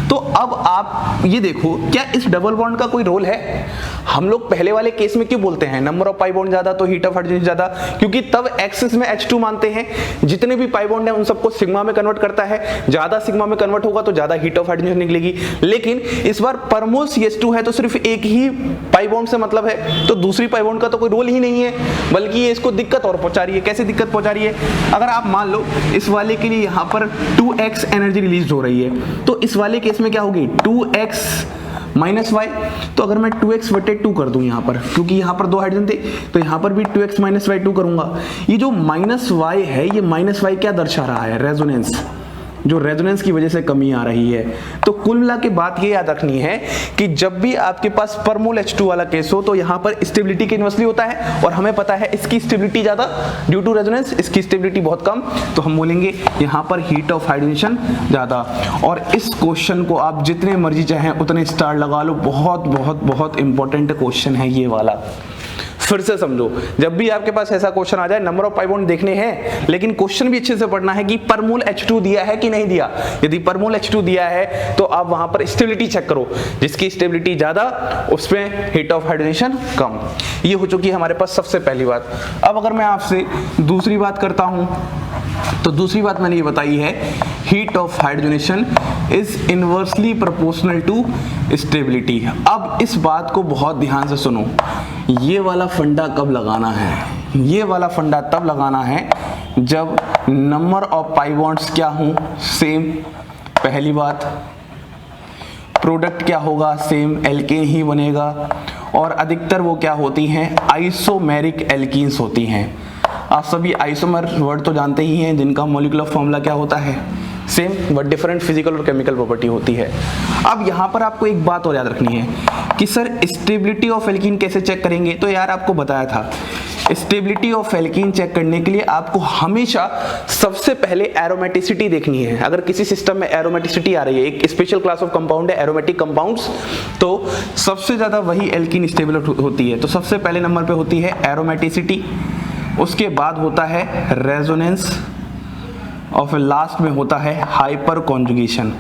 तो अब आप ये देखो, क्या इस डबल बॉन्ड का कोई रोल है? हम लोग पहले वाले केस में क्यों बोलते हैं नंबर ऑफ पाई बॉन्ड ज्यादा तो हीट ऑफ हाइड्रोजन ज्यादा? क्योंकि तब एक्सिस में H2 मानते हैं, जितने भी पाई बॉन्ड है उन सबको सिग्मा में कन्वर्ट करता है, ज्यादा सिग्मा में कन्वर्ट होगा तो ज्यादा हीट ऑफ हाइड्रोजन निकलेगी। लेकिन इस बार पर मोल CH2 है तो सिर्फ एक ही पाई बॉन्ड से मतलब है, तो दूसरी पाई बॉन्ड का तो कोई रोल ही नहीं है, बल्कि ये इसको दिक्कत और पहुंचा रही है। कैसे दिक्कत पहुंचा रही है? अगर आप मान लो इस वाले के लिए यहाँ पर 2x एनर्जी रिलीज हो रही है, तो इस वाले केस में क्या होगी 2x माइनस वाई। तो अगर मैं 2x बटे 2 कर दूं यहाँ पर, क्योंकि यहाँ पर 2 हाइड्रोजन थे तो यहाँ पर भी 2x माइनस वाई 2 करूंगा। ये जो माइनस वाई है, ये माइनस वाई क्या दर्शा रहा है? रेजोनेंस, जो रेजोनेंस की वजह से कमी आ रही है। तो कुल मिला के बात ये याद रखनी है कि जब भी आपके पास पर मोल H2 वाला केस हो तो यहाँ पर स्टेबिलिटी के इन्वर्सली होता है, और हमें पता है इसकी स्टेबिलिटी ज्यादा ड्यू टू रेजोनेंस, इसकी स्टेबिलिटी बहुत कम, तो हम बोलेंगे यहाँ पर हीट ऑफ हाइड्रोजन ज्यादा। और इस क्वेश्चन को आप जितने मर्जी चाहें उतने स्टार लगा लो, बहुत बहुत बहुत इंपॉर्टेंट क्वेश्चन है ये वाला। फिर से समझो, जब भी आपके पास ऐसा क्वेश्चन आ जाए, नंबर ऑफ पाई बॉन्ड देखने हैं लेकिन क्वेश्चन भी अच्छे से पढ़ना है कि पर मोल H2 दिया है कि नहीं दिया। यदि पर मोल H2 दिया है तो आप वहां पर स्टेबिलिटी चेक करो, जिसकी स्टेबिलिटी ज्यादा उसमें हीट ऑफ हाइड्रोजन कम। ये हो चुकी है हमारे पास सबसे पहली बात। अब अगर मैं आपसे दूसरी बात करता हूं तो दूसरी बात मैंने ये बताई है, heat of hydrogenation is inversely proportional to stability. अब इस बात को बहुत ध्यान से सुनो, ये वाला फंडा कब लगाना है? ये वाला फंडा तब लगाना है जब नंबर ऑफ पाई बॉन्ड्स क्या हों, सेम। पहली बात, प्रोडक्ट क्या होगा, सेम एल्केन ही बनेगा, और अधिकतर वो क्या होती हैं, आइसोमेरिक एल्कीन्स होती हैं। आप सभी आइसोमर वर्ड तो जानते ही हैं, जिनका मॉलिक्यूलर फॉर्मूला क्या होता है, सेम बट डिफरेंट फिजिकल और केमिकल प्रॉपर्टी होती है। अब यहाँ पर आपको एक बात और याद रखनी है कि सर स्टेबिलिटी ऑफ एल्कीन कैसे चेक करेंगे? तो यार आपको बताया था, स्टेबिलिटी ऑफ एल्कीन चेक करने के लिए आपको हमेशा सबसे पहले एरोमेटिसिटी देखनी है। अगर किसी सिस्टम में एरोमेटिसिटी आ रही है, एक स्पेशल क्लास ऑफ कंपाउंड है एरोमेटिक कंपाउंड्स, तो सबसे ज्यादा वही एल्कीन स्टेबल होती है। तो सबसे पहले नंबर पे होती है एरोमेटिसिटी, उसके बाद होता है रेजोनेंस, और फिर लास्ट में होता है हाइपर कॉन्जुगेशन।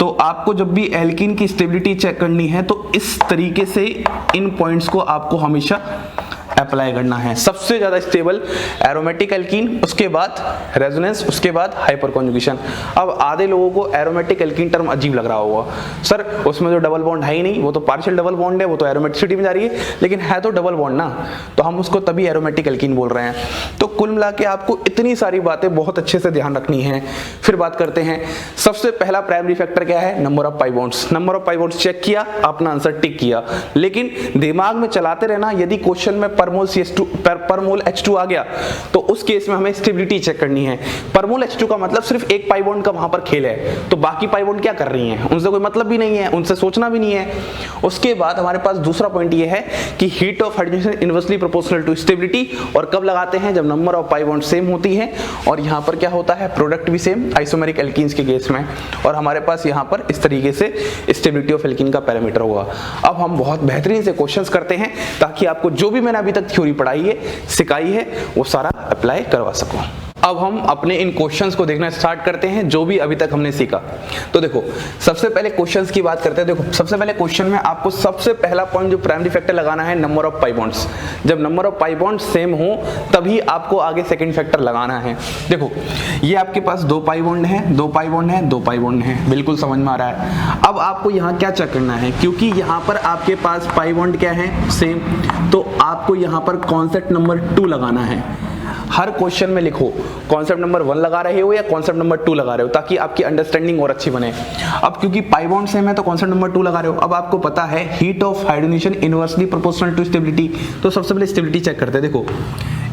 तो आपको जब भी एल्कीन की स्टेबिलिटी चेक करनी है तो इस तरीके से इन पॉइंट्स को आपको हमेशा अप्लाई करना है। सबसे ज्यादा स्टेबल एरोमेटिक एल्कीन, उसके बाद रेजोनेंस, उसके बाद हाइपर कॉन्जुगेशन। अब आधे लोगों को एरोमेटिक एल्कीन टर्म अजीब लग रहा होगा, सर उसमें जो डबल बॉन्ड है ही नहीं, वो तो पार्शियल डबल बॉन्ड है, वो तो एरोमेटिसिटी में जा रही है, लेकिन है तो डबल बॉन्ड ना, तो हम उसको तभी एरोमेटिक एल्कीन बोल रहे हैं। तो कुल मिला के आपको इतनी सारी बातें बहुत अच्छे से ध्यान रखनी है। फिर बात करते हैं, सबसे पहला प्राइमरी फैक्टर क्या है, number of pi bonds. Number of pi bonds check किया, अपना आंसर टिक किया, लेकिन दिमाग में चलाते रहना, यदि क्वेश्चन में पर मोल CH2 पर मोल H2 आ गया तो उस केस में हमें स्टेबिलिटी चेक करनी है। पर मोल H2 का मतलब सिर्फ एक पाई बॉन्ड का वहां पर खेल है, तो बाकी पाई बॉन्ड क्या कर रही हैं, उनसे कोई मतलब भी नहीं है, उनसे सोचना भी नहीं है। उसके बाद हमारे पास दूसरा पॉइंट ये है कि heat of hydrogen inversely proportional to stability, और कब लगाते हैं, जब number of pi bond same होती है, और यहाँ पर क्या होता है, प्रोडक्ट भी सेम आइसोमेरिक एल्कीन्स के केस में, और हमारे पास यहाँ पर इस तरीके से स्टेबिलिटी ऑफ एल्कीन का पैरामीटर होगा। अब हम बहुत बेहतरीन से क्वेश्चंस करते हैं ताकि आपको जो भी मैंने अभी तक थ्योरी पढ़ाई है, सिखाई है, वो सारा अप्लाई करवा सकूं। अब हम अपने इन क्वेश्चंस को देखना स्टार्ट करते हैं जो भी अभी तक हमने सीखा। तो देखो, सबसे पहले क्वेश्चंस की बात करते हैं। देखो, सबसे पहले क्वेश्चन में आपको सबसे पहला पॉइंट जो प्राइमरी फैक्टर लगाना है, नंबर ऑफ पाई बॉन्ड्स। जब number of pi bonds same हो तभी आपको आगे सेकंड फैक्टर लगाना है। देखो, ये आपके पास 2 पाई बॉन्ड है, 2 पाई बॉन्ड है, 2 पाई बॉन्ड है, बिल्कुल समझ में आ रहा है। अब आपको यहाँ क्या चेक करना है, क्योंकि यहाँ पर आपके पास पाई बॉन्ड क्या है, सेम, तो आपको यहाँ पर कॉन्सेप्ट नंबर 2 लगाना है। हर क्वेश्चन में लिखो कॉन्सेप्ट नंबर 1 लगा रहे हो या कॉन्सेप्ट नंबर 2 लगा रहे हो, ताकि आपकी अंडरस्टैंडिंग और अच्छी बने। अब क्योंकि पाई बॉन्ड सेम है तो कॉन्सेप्ट नंबर 2 लगा रहे हो। अब आपको पता है heat of hydrogen inversely proportional to stability, तो सबसे पहले स्टेबिलिटी चेक करते हैं। देखो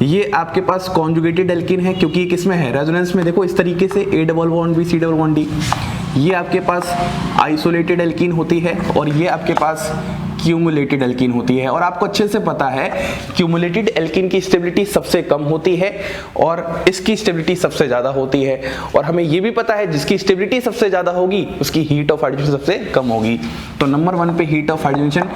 ये आपके पास कॉन्जुगेटेड एल्कीन है, क्योंकि किसमें है, रेजोनेंस में। देखो इस तरीके से A double bond B C double bond D, ये आपके पास आइसोलेटेड एल्कीन होती है और ये आपके पास क्यूमुलेटेड एल्कीन होती है। और आपको अच्छे से पता है क्यूमुलेटेड एल्कीन की स्टेबिलिटी सबसे कम होती है और इसकी स्टेबिलिटी सबसे ज्यादा होती है। और हमें यह भी पता है जिसकी स्टेबिलिटी सबसे ज्यादा होगी उसकी हीट ऑफ हाइड्रोजन सबसे कम होगी। तो नंबर 1 पे हीट ऑफ हाइड्रोजन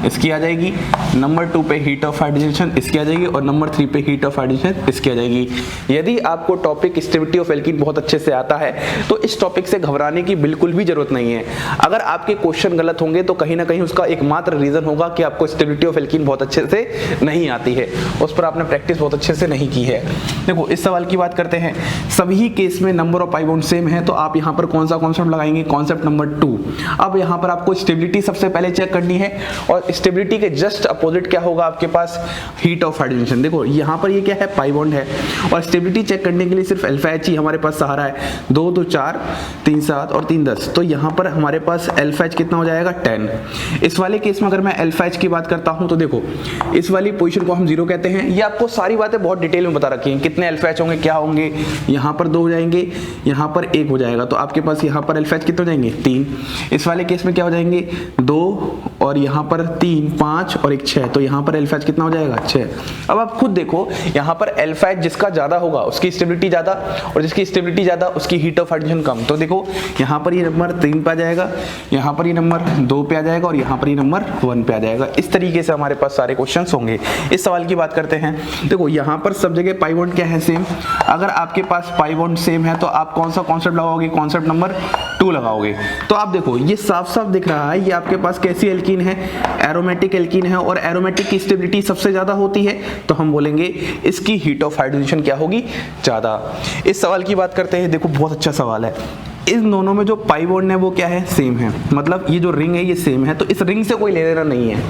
इसकी आ जाएगी, नंबर 2 पे हीट ऑफ हाइड्रोजन इसकी आ जाएगी और नंबर 3 पे हीट ऑफ हाइड्रोजन इसकी आ जाएगी। यदि आपको टॉपिक स्टेबिलिटी ऑफ एल्कीन बहुत अच्छे से आता है तो इस टॉपिक से घबराने की बिल्कुल भी जरूरत नहीं है। अगर आपके क्वेश्चन गलत होंगे तो कहीं ना कहीं उसका एकमात्र रीजन होगा कि आपको स्टेबिलिटी ऑफ एल्कीन बहुत अच्छे से नहीं आती है, उस पर आपने प्रैक्टिस बहुत अच्छे से नहीं की है। देखो इस सवाल की बात करते हैं, सभी केस में number of pi bond same है, तो आप यहां पर कौन सा कॉन्सेप्ट लगाएंगे, कॉन्सेप्ट नंबर 2। अब यहां पर आपको स्टेबिलिटी सबसे पहले चेक करनी है और स्टेबिलिटी के जस्ट अपोजिट क्या होगा आपके पास, हीट ऑफ हाइड्रोजन। देखो यहां पर ये क्या है, पाई बॉन्ड है और स्टेबिलिटी चेक करने के लिए सिर्फ अल्फा एच ही हमारे पास सहारा है। 2 2 4 3 7 और 3 10, तो यहां पर हमारे पास अल्फा एच कितना हो जाएगा, 10। इस वाले केस में अगर मैं अल्फा एच की बात करता हूं तो देखो इस वाली पोजीशन को हम 0 कहते हैं। ये आपको सारी बातें बहुत डिटेल में बता रखी हैं, कितने अल्फा एच होंगे, क्या होंगे। यहाँ पर 2 हो जाएंगे, यहाँ पर 1 हो जाएगा, तो आपके पास यहाँ पर अल्फा एच कितने हो जाएंगे, 3। इस वाले केस में क्या हो जाएंगे, 2 और यहाँ पर 3 5 और 1 6, तो यहाँ पर अल्फा एच कितना हो जाएगा, 6। अब आप खुद देखो यहाँ पर अल्फा एच जिसका ज्यादा होगा उसकी स्टेबिलिटी ज्यादा और जिसकी स्टेबिलिटी ज्यादा उसकी हीट ऑफ हाइड्रोजन कम। तो देखो यहाँ पर ये नंबर 3 पे आ जाएगा, यहाँ पर ये नंबर 2 पे आ जाएगा और यहाँ पर ये नंबर 1 पे आ जाएगा। इस तरीके से हमारे पास सारे क्वेश्चंस होंगे। इस सवाल की बात करते हैं, देखो यहाँ पर सब जगह पाई बॉन्ड क्या है, सेम। अगर आपके पास पाई बॉन्ड सेम है तो आप कौन सा कॉन्सेप्ट लगाओगे, कॉन्सेप्ट नंबर 2 लगाओगे। तो आप देखो ये साफ साफ दिख रहा है ये आपके पास कैसी एल्कीन है, एरोमेटिक एल्कीन है और एरोमेटिक की स्टेबिलिटी सबसे ज्यादा होती है, तो हम बोलेंगे इसकी हीट ऑफ हाइड्रोजन क्या होगी, ज्यादा। इस सवाल की बात करते हैं, देखो बहुत अच्छा सवाल है। इन दोनों में जो पाई बॉन्ड है वो क्या है, सेम है, मतलब ये जो रिंग है ये सेम है, तो इस रिंग से कोई ले लेना नहीं है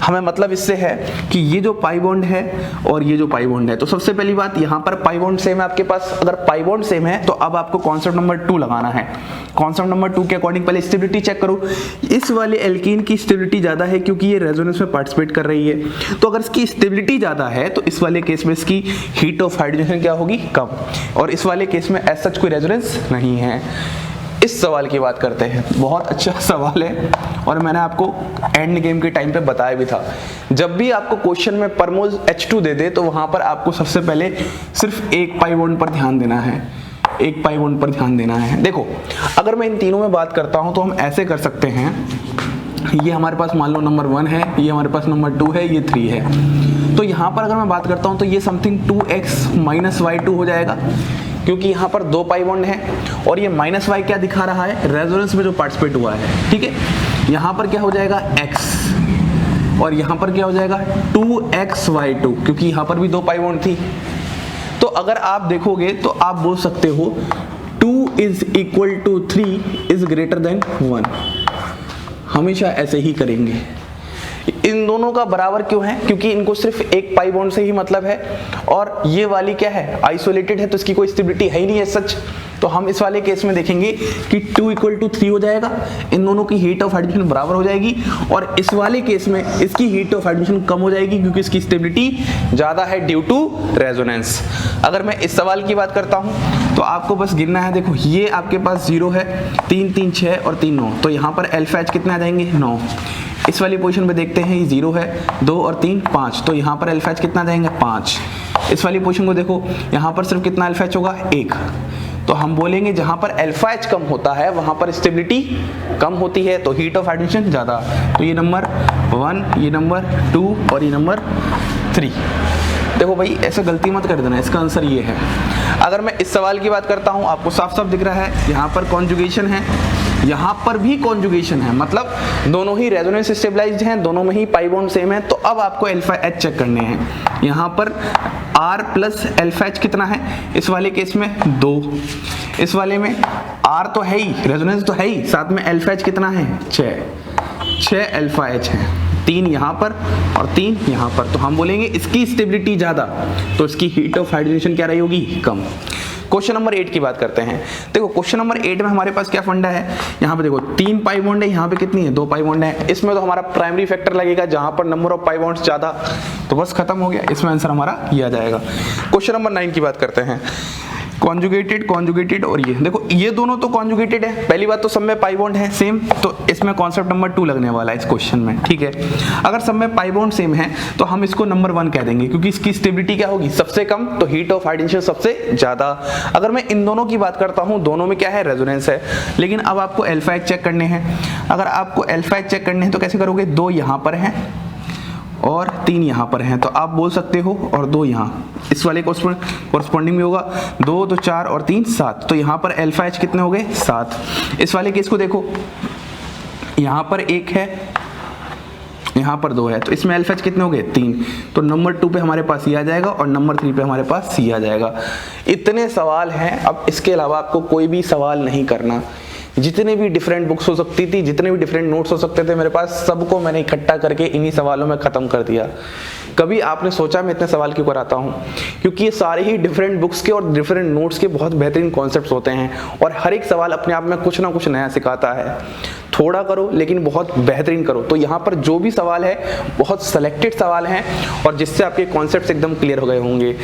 हमें। मतलब इससे है कि ये जो पाई बॉन्ड है और ये जो पाई बॉन्ड है, तो सबसे पहली बात यहाँ पर पाई बॉन्ड सेम है आपके पास। अगर पाई बॉन्ड सेम है तो अब आपको कॉन्सेप्ट नंबर 2 लगाना है। कॉन्सेप्ट नंबर 2 के अकॉर्डिंग पहले स्टेबिलिटी चेक करो। इस वाले एल्कीन की स्टेबिलिटी ज्यादा है क्योंकि ये रेजोनेंस में पार्टिसिपेट कर रही है, तो अगर इसकी स्टेबिलिटी ज्यादा है तो इस वाले केस में इसकी हीट ऑफ हाइड्रोजन क्या होगी, कम। और इस वाले केस में एज सच कोई रेजोनेंस नहीं है। इस सवाल की बात करते हैं, बहुत अच्छा सवाल है और मैंने आपको एंड गेम के टाइम पे बताया भी था, जब भी आपको क्वेश्चन में परमोल H2 दे दे तो वहां पर आपको सबसे पहले सिर्फ एक पाई बॉन्ड पर ध्यान देना है, एक पाई बॉन्ड पर ध्यान देना है। देखो अगर मैं इन तीनों में बात करता हूं तो हम ऐसे कर सकते हैं, ये हमारे पास मान लो नंबर 1 है, ये हमारे पास नंबर 2 है, ये 3 है। तो यहाँ पर अगर मैं बात करता हूँ तो ये समथिंग 2x - y2 हो जाएगा, क्योंकि यहाँ पर 2 पाई बॉन्ड है और ये -y क्या दिखा रहा है, रेजोनेंस में जो पार्टिसिपेट हुआ है, ठीक है। यहाँ पर क्या हो जाएगा, x और यहाँ पर क्या हो जाएगा 2xy2, क्योंकि यहाँ पर भी 2 पाई बॉन्ड थी। तो अगर आप देखोगे तो आप बोल सकते हो 2 = 3 इज ग्रेटर देन 1। हमेशा ऐसे ही करेंगे। इन दोनों का बराबर क्यों है, क्योंकि इनको सिर्फ एक पाई बॉन्ड से ही मतलब है और ये वाली क्या है, आइसोलेटेड है, तो इसकी कोई स्टेबिलिटी है ही नहीं है सच। तो हम इस वाले केस में देखेंगे कि 2 = 3 हो जाएगा, इन दोनों की हीट ऑफ हाइड्रोजन बराबर हो जाएगी और इस वाले केस में इसकी हीट ऑफ हाइड्रोजन कम हो जाएगी क्योंकि इसकी स्टेबिलिटी ज्यादा है ड्यू टू रेजोनेंस। अगर मैं इस सवाल की बात करता हूं तो आपको बस गिनना है। देखो ये आपके पास 0 है, 3 3 6 और 3 9, तो यहाँ पर अल्फा एच कितने आ जाएंगे, 9। इस वाली पोजीशन पे देखते हैं, ये 0 है, 2 और 3 5, तो यहाँ पर अल्फा एच कितना जाएंगे, 5। इस वाली पोजीशन को देखो, यहाँ पर सिर्फ कितना अल्फा एच होगा, 1। तो हम बोलेंगे जहां पर अल्फा एच कम होता है वहां पर स्टेबिलिटी कम होती है, तो हीट ऑफ हाइड्रोजन ज्यादा। तो ये नंबर 1, ये नंबर 2 और ये नंबर 3। देखो भाई ऐसे गलती मत कर देना, इसका आंसर ये है। अगर मैं इस सवाल की बात करता हूं, आपको साफ साफ दिख रहा है यहाँ पर कॉन्जुगेशन है, यहाँ पर भी कॉन्जुगेशन है, मतलब दोनों ही रेजोनेंस स्टेबलाइज्ड हैं, दोनों में ही पाई बॉन्ड सेम है। तो अब आपको अल्फा एच चेक करने हैं। यहाँ पर R प्लस अल्फा एच कितना है, इस वाले केस में 2, इस वाले में R तो है ही, रेजोनेंस तो है ही, साथ में अल्फा एच कितना है, 6 अल्फा एच है। 3 यहाँ पर और 3 यहाँ पर, तो हम बोलेंगे इसकी स्टेबिलिटी ज़्यादा, तो इसकी हीट ऑफ हाइड्रोजनेशन क्या रही होगी, कम। क्वेश्चन नंबर 8 की बात करते हैं। देखो क्वेश्चन नंबर 8 में हमारे पास क्या फंडा है, यहाँ पे देखो 3 पाई बॉन्ड है, यहाँ पे कितनी है, 2 पाई बॉन्ड है। इसमें तो हमारा प्राइमरी फैक्टर लगेगा, जहां पर नंबर ऑफ पाई बॉन्ड्स ज्यादा, तो बस खत्म हो गया, इसमें आंसर हमारा ये आ जाएगा। क्वेश्चन नंबर 9 की बात करते हैं। कॉन्जुगेटेड और ये देखो, ये दोनों तो कॉन्जुगेटेड है। पहली बात तो सब में पाई बॉन्ड है सेम, तो इसमें कॉन्सेप्ट नंबर 2 लगने वाला है इस क्वेश्चन में, ठीक है। अगर सब में पाई बॉन्ड सेम है तो हम इसको नंबर 1 कह देंगे, क्योंकि इसकी स्टेबिलिटी क्या होगी, सबसे कम, तो हीट ऑफ हाइड्रोजन सबसे ज्यादा। अगर मैं इन दोनों की बात करता हूं, दोनों में क्या है, रेजोनेंस है। लेकिन अब आपको अल्फा एच चेक करने हैं। अगर आपको अल्फा एच चेक करने हैं तो कैसे करोगे, 2 यहां पर हैं और 3 यहाँ पर हैं, तो आप बोल सकते हो, और 2 यहाँ इस वाले कोरस्पॉन्डिंग में होगा, 2 तो 4 और 3 7, तो यहाँ पर अल्फा एच कितने हो गए, 7। इस वाले केस को देखो, यहाँ पर 1 है, यहाँ पर 2 है, तो इसमें अल्फा एच कितने हो गए, 3। तो नंबर 2 पे हमारे पास ये आ जाएगा और नंबर 3 पे हमारे पास सी आ जाएगा। इतने सवाल हैं, अब इसके अलावा आपको कोई भी सवाल नहीं करना। जितने भी डिफरेंट बुक्स हो सकती थी, जितने भी डिफरेंट नोट्स हो सकते थे मेरे पास, सबको मैंने इकट्ठा करके इन्हीं सवालों में खत्म कर दिया। कभी आपने सोचा मैं इतने सवाल क्यों कराता हूँ, क्योंकि ये सारे ही डिफरेंट बुक्स के और डिफरेंट नोट्स के बहुत बेहतरीन कॉन्सेप्ट्स होते हैं और हर एक सवाल अपने आप में कुछ ना कुछ नया सिखाता है। थोड़ा करो लेकिन बहुत बेहतरीन करो। तो यहाँ पर जो भी सवाल है बहुत सेलेक्टेड सवाल हैं और जिससे आपके कॉन्सेप्ट्स एकदम क्लियर हो गए होंगे।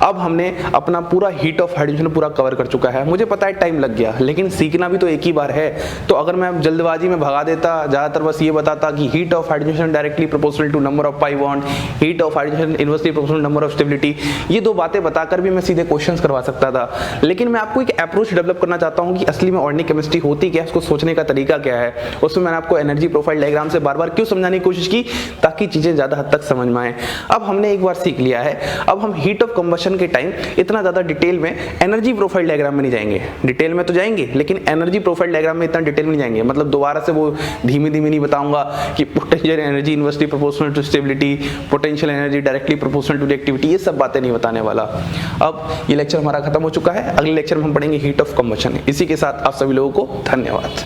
अब हमने अपना पूरा हीट ऑफ हाइड्रोजन पूरा कवर कर चुका है। मुझे पता है टाइम लग गया, लेकिन सीखना भी तो एक ही बार है। तो अगर मैं जल्दबाजी में भगा देता, ज़्यादातर बस ये बताता कि heat of hydrogen directly proportional to number of pi bond, heat of hydrogen inversely proportional number of stability, ये 2 बातें बताकर भी मैं सीधे क्वेश्चंस करवा सकता था। लेकिन मैं आपको एक अप्रोच डेवलप करना चाहता हूँ कि असली में ऑर्गेनिक केमिस्ट्री होती क्या है, उसको सोचने का तरीका क्या है। उसमें मैंने आपको एनर्जी प्रोफाइल डायग्राम से बार बार क्यों समझाने की कोशिश की, ताकि चीजें ज्यादा हद तक समझ में आए। अब हमने एक बार सीख लिया है, अब हम हीट ऑफ कंबशन के टाइम इतना ज्यादा डिटेल में एनर्जी प्रोफाइल डायग्राम में नहीं जाएंगे। डिटेल में तो जाएंगे लेकिन एनर्जी प्रोफाइल डायग्राम में इतना डिटेल में नहीं जाएंगे। मतलब दोबारा से वो धीमी धीमी नहीं बताऊंगा कि potential energy inversely proportional to stability, potential energy directly proportional to activity, ये सब बातें नहीं बताने वाला। अब ये लेक्चर हमारा खत्म हो चुका है। अगले लेक्चर में हम पढ़ेंगे हीट ऑफ कंबशन। इसी के साथ आप सभी लोगों को धन्यवाद।